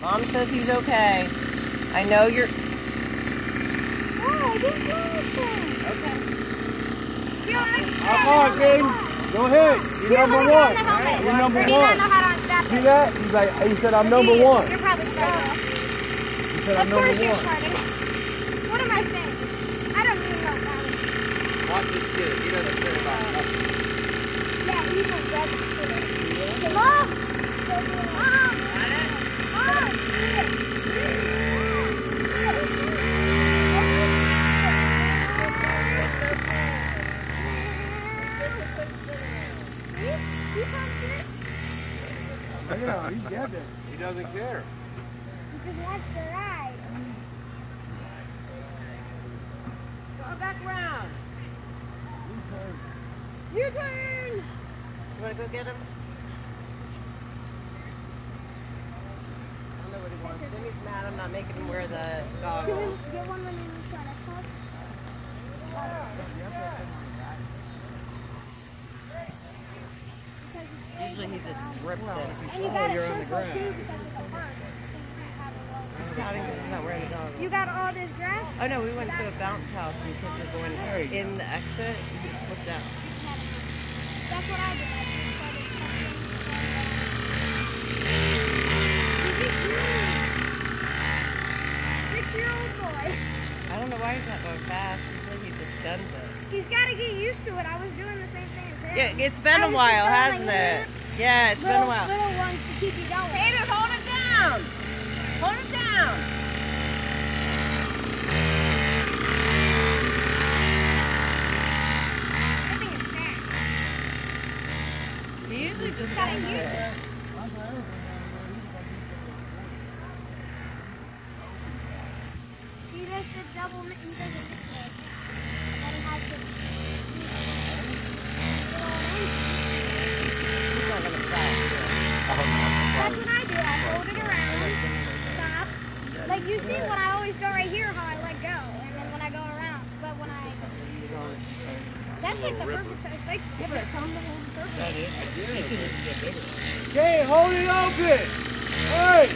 Mom says he's okay. I know you're... Oh, I didn't do anything. Okay. Come on, Kaden. Go ahead. You're number one. You're number one. See that? He's like, he said, I'm number one. You're probably starting. He said, I'm of number course you're one. starting. What am I saying? I don't even know about it. Watch this kid. He doesn't care about nothing. Yeah, he's a red kid. Mom! Mom! Mom! Look at him. He's getting it. He doesn't care. He just wants to ride. Go back around. Your turn! You want to go get him? I don't know what he wants. Then he's mad I'm not making him wear the goggles. Get one when you're trying to talk. Usually he just rips it. And you got you're it on the circled ground. too because it's a park. He's not wearing a goggles. You got all this grass? Oh no, we went to a bounce house and kids were going in the exit. He just flipped out. That's what I did. I just started touching. 6-year-old boy. I don't know why he's not going fast. Usually he just does it. He's got to get used to it. I was doing the same thing as him. Yeah, it's been a while, hasn't it? Yeah, it's been a while. Little ones to keep you going. Kaden, hold it down! Hold it down! I think it's fast. He usually just Gotta does use it. it. He does the double, he does it this way. And then he has to He's not gonna stop. That's what I do. I hold it around, stop. Like you see when I always go right here, how I let go. And then when I go around, but when I... That's like the perfect size. Like, yeah, but it's on the whole perfect. That is. Okay, hold it open. Hey!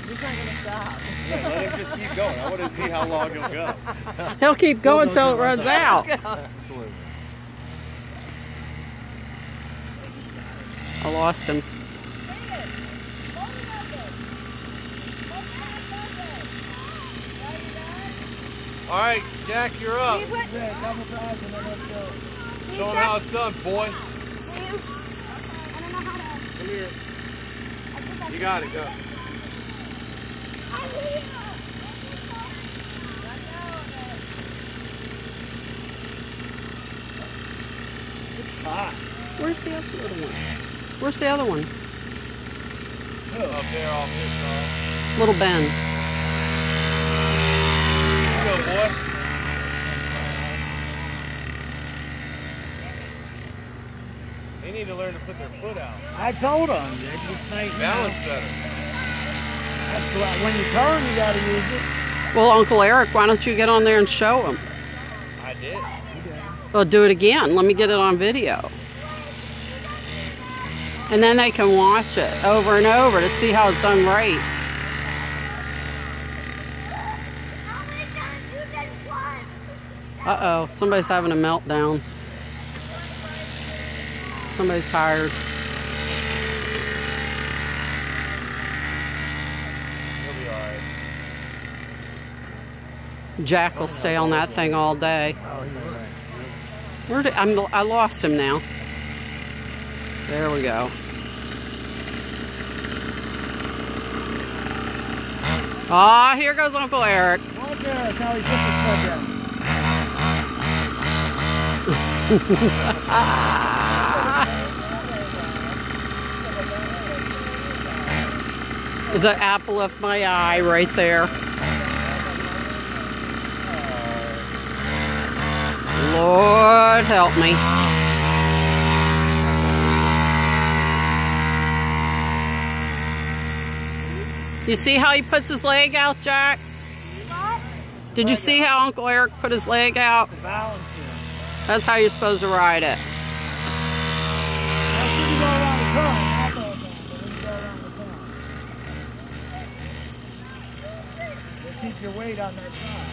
He's not gonna stop. Yeah, let him just keep going. I want to see how long he'll go. He'll keep going till it runs out. Absolutely. I lost him. All right, Jack, you're up. Yeah, double drive and then let's go. Show him how it's done, boy. I don't know how to... Come here. You got it, go. Where's the other one? Where's the other one? Up there off this side. Little Ben. Go, boy. They need to learn to put their foot out. I told him. It's nice. Balance better. That's why when you turn, you got to use it. Well, Uncle Eric, why don't you get on there and show him? I did. Well, do it again. Let me get it on video. And then they can watch it over and over to see how it's done right. Uh-oh, somebody's having a meltdown. Somebody's tired. He'll be all right. Jack will stay on that thing all day. Where did I lost him now. There we go. Ah, here goes Uncle Eric. Watch there. Now he puts his foot down. The apple of my eye right there. Lord help me. You see how he puts his leg out, Jack? Did you see how Uncle Eric put his leg out? Balance here. That's how you're supposed to ride it. That's Keep your weight on that side.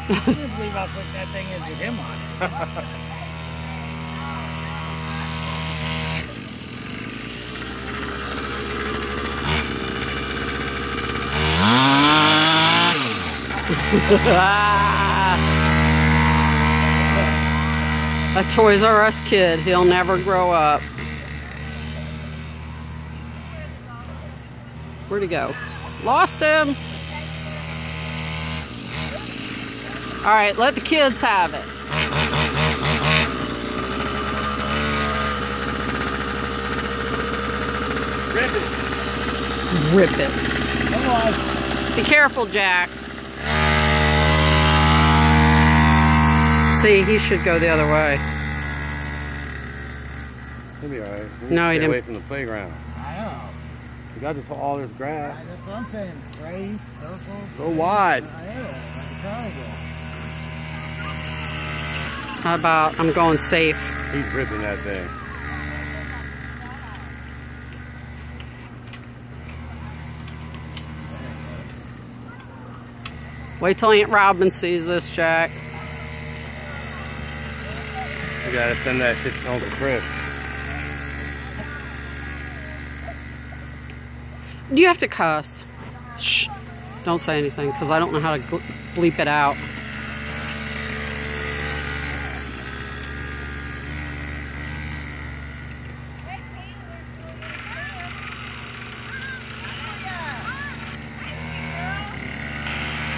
I can't believe how quick that thing is with him on A Toys R Us kid, he'll never grow up. Where'd he go? Lost him! Alright, let the kids have it. Rip it. Rip it. Come on. Be careful, Jack. See, he should go the other way. He'll be alright. No, he didn't. Away from the playground. I know. You got this all this grass. That's what I'm saying. Straight, circle. Go wide. I know. Like a triangle. How about I'm going safe? He's ripping that thing. Wait till Aunt Robin sees this, Jack. You gotta send that shit to Uncle Chris. Do you have to cuss? Shh. Don't say anything, because I don't know how to bleep it out.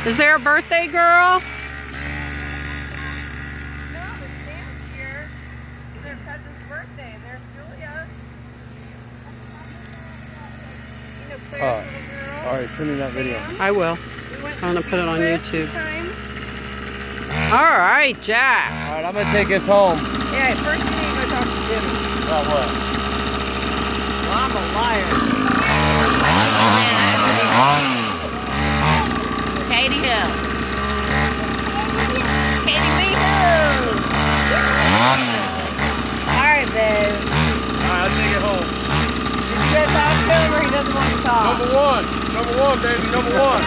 Is there a birthday girl? No, the Sam's here. It's their cousin's birthday. There's Julia. You know, Claire's little girl. Alright, send me that video. I will. I'm going to put it on YouTube. Alright, Jack. Alright, I'm gonna take this home. Yeah, first you need to go talk to Jimmy. About what? Well, I'm a liar. Katie Hill. Katie Lee Hill. Alright, babe. Alright, I'll take it home. Did you go talk to him or he doesn't want to talk? Number one, baby, number one.